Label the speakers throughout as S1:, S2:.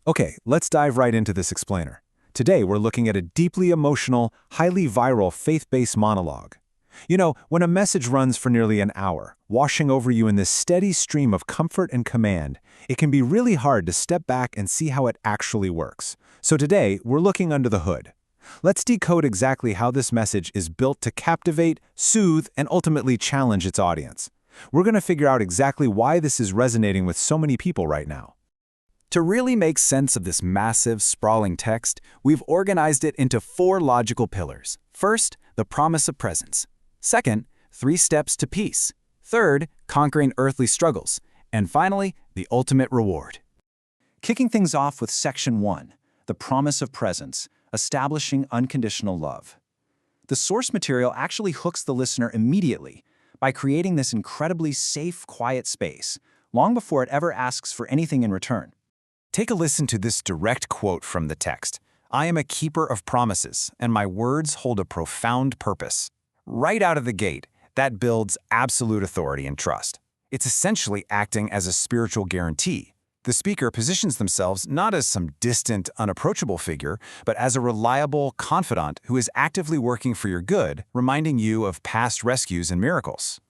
S1: Okay, let's dive right into this explainer. Today, we're looking at a deeply emotional, highly viral faith-based monologue. When a message runs for nearly an hour, washing over you in this steady stream of comfort and command, it can be really hard to step back and see how it actually works. So today, we're looking under the hood. Let's decode exactly how this message is built to captivate, soothe, and ultimately challenge its audience. We're going to figure out exactly why this is resonating with so many people right now.
S2: To really make sense of this massive, sprawling text, we've organized it into 4 logical pillars. First, the promise of presence. Second, 3 steps to peace. Third, conquering earthly struggles. And finally, the ultimate reward.
S3: Kicking things off with Section 1, the promise of presence, establishing unconditional love. The source material actually hooks the listener immediately by creating this incredibly safe, quiet space, long before it ever asks for anything in return.
S1: Take a listen to this direct quote from the text. "I am a keeper of promises, and my words hold a profound purpose." Right out of the gate, that builds absolute authority and trust. It's essentially acting as a spiritual guarantee. The speaker positions themselves not as some distant, unapproachable figure, but as a reliable confidant who is actively working for your good, reminding you of past rescues and miracles.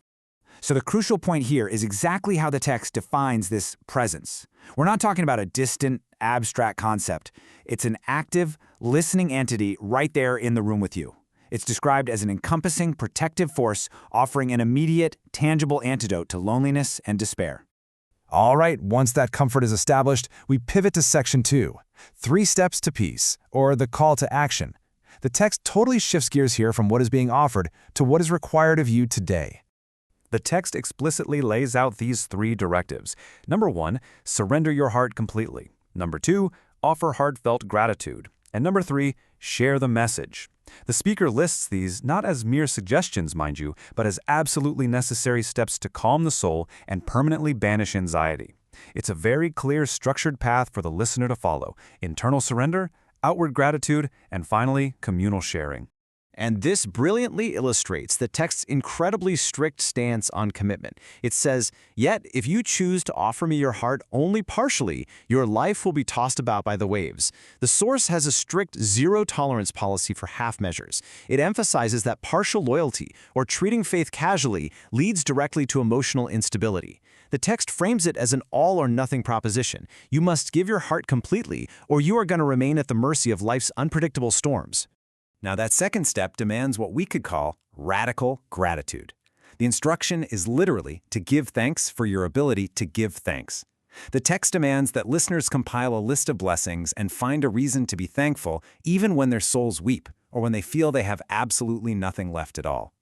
S2: So the crucial point here is exactly how the text defines this presence. We're not talking about a distant, abstract concept. It's an active, listening entity right there in the room with you. It's described as an encompassing, protective force offering an immediate, tangible antidote to loneliness and despair.
S1: All right, once that comfort is established, we pivot to Section 2, 3 steps to peace, or the call to action. The text totally shifts gears here from what is being offered to what is required of you today. The text explicitly lays out these 3 directives. Number 1, surrender your heart completely. Number 2, offer heartfelt gratitude. And number 3, share the message. The speaker lists these not as mere suggestions, mind you, but as absolutely necessary steps to calm the soul and permanently banish anxiety. It's a very clear, structured path for the listener to follow: internal surrender, outward gratitude, and finally, communal sharing.
S3: And this brilliantly illustrates the text's incredibly strict stance on commitment. It says, "Yet, if you choose to offer me your heart only partially, your life will be tossed about by the waves." The source has a strict zero-tolerance policy for half measures. It emphasizes that partial loyalty, or treating faith casually, leads directly to emotional instability. The text frames it as an all-or-nothing proposition. You must give your heart completely, or you are going to remain at the mercy of life's unpredictable storms. Now, that second step demands what we could call radical gratitude. The instruction is literally to give thanks for your ability to give thanks. The text demands that listeners compile a list of blessings and find a reason to be thankful even when their souls weep or when they feel they have absolutely nothing left at all.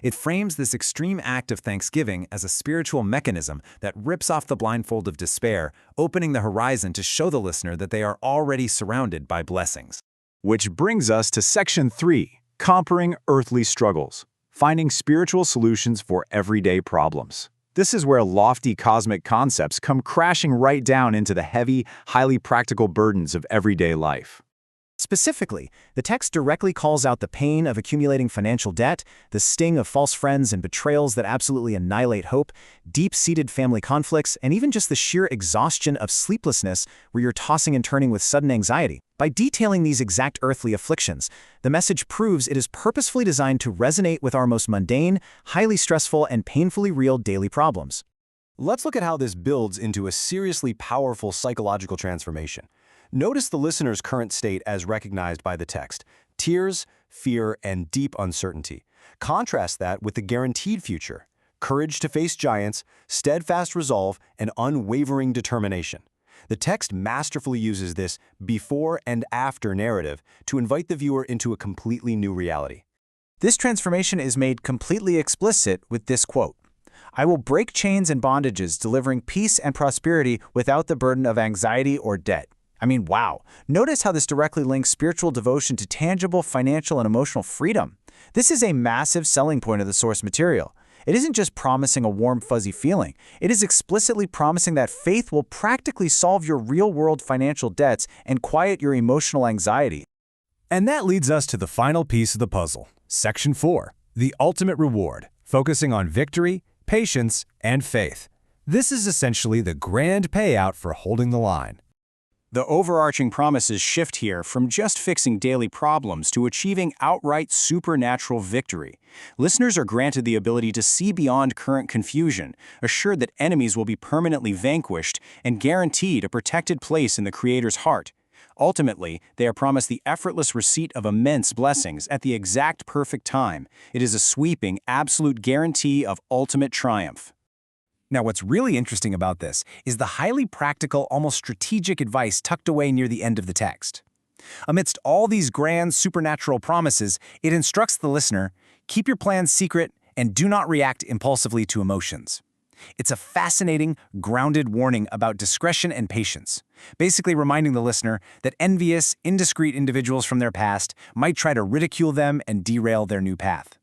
S3: It frames this extreme act of thanksgiving as a spiritual mechanism that rips off the blindfold of despair, opening the horizon to show the listener that they are already surrounded by blessings.
S1: Which brings us to Section 3, conquering earthly struggles, finding spiritual solutions for everyday problems. This is where lofty cosmic concepts come crashing right down into the heavy, highly practical burdens of everyday life.
S3: Specifically, the text directly calls out the pain of accumulating financial debt, the sting of false friends and betrayals that absolutely annihilate hope, deep-seated family conflicts, and even just the sheer exhaustion of sleeplessness where you're tossing and turning with sudden anxiety. By detailing these exact earthly afflictions, the message proves it is purposefully designed to resonate with our most mundane, highly stressful, and painfully real daily problems.
S4: Let's look at how this builds into a seriously powerful psychological transformation. Notice the listener's current state as recognized by the text: tears, fear, and deep uncertainty. Contrast that with the guaranteed future: courage to face giants, steadfast resolve, and unwavering determination. The text masterfully uses this before and after narrative to invite the viewer into a completely new reality.
S3: This transformation is made completely explicit with this quote: "I will break chains and bondages, delivering peace and prosperity without the burden of anxiety or debt." I mean, wow. Notice how this directly links spiritual devotion to tangible financial and emotional freedom. This is a massive selling point of the source material. It isn't just promising a warm, fuzzy feeling. It is explicitly promising that faith will practically solve your real-world financial debts and quiet your emotional anxiety.
S1: And that leads us to the final piece of the puzzle, Section 4, the ultimate reward, focusing on victory, patience, and faith. This is essentially the grand payout for holding the line.
S4: The overarching promises shift here from just fixing daily problems to achieving outright supernatural victory. Listeners are granted the ability to see beyond current confusion, assured that enemies will be permanently vanquished, and guaranteed a protected place in the Creator's heart. Ultimately, they are promised the effortless receipt of immense blessings at the exact perfect time. It is a sweeping, absolute guarantee of ultimate triumph.
S1: Now, what's really interesting about this is the highly practical, almost strategic advice tucked away near the end of the text. Amidst all these grand supernatural promises, it instructs the listener, keep your plans secret and do not react impulsively to emotions. It's a fascinating, grounded warning about discretion and patience, basically reminding the listener that envious, indiscreet individuals from their past might try to ridicule them and derail their new path.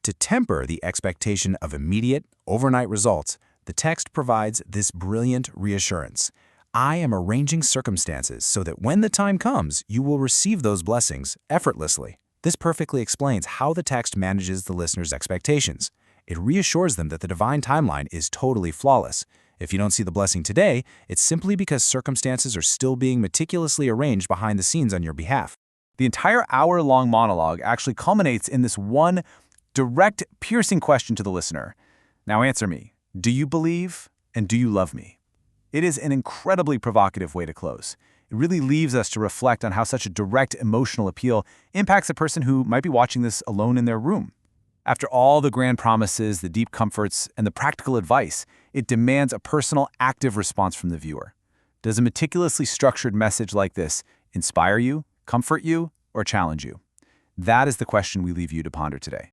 S1: To temper the expectation of immediate, overnight results, the text provides this brilliant reassurance. I am arranging circumstances so that when the time comes, you will receive those blessings effortlessly. This perfectly explains how the text manages the listener's expectations. It reassures them that the divine timeline is totally flawless. If you don't see the blessing today, it's simply because circumstances are still being meticulously arranged behind the scenes on your behalf. The entire hour-long monologue actually culminates in this one direct, piercing question to the listener. Now answer me. Do you believe and do you love me? It is an incredibly provocative way to close. It really leaves us to reflect on how such a direct emotional appeal impacts a person who might be watching this alone in their room. After all the grand promises, the deep comforts, and the practical advice, it demands a personal, active response from the viewer. Does a meticulously structured message like this inspire you, comfort you, or challenge you? That is the question we leave you to ponder today.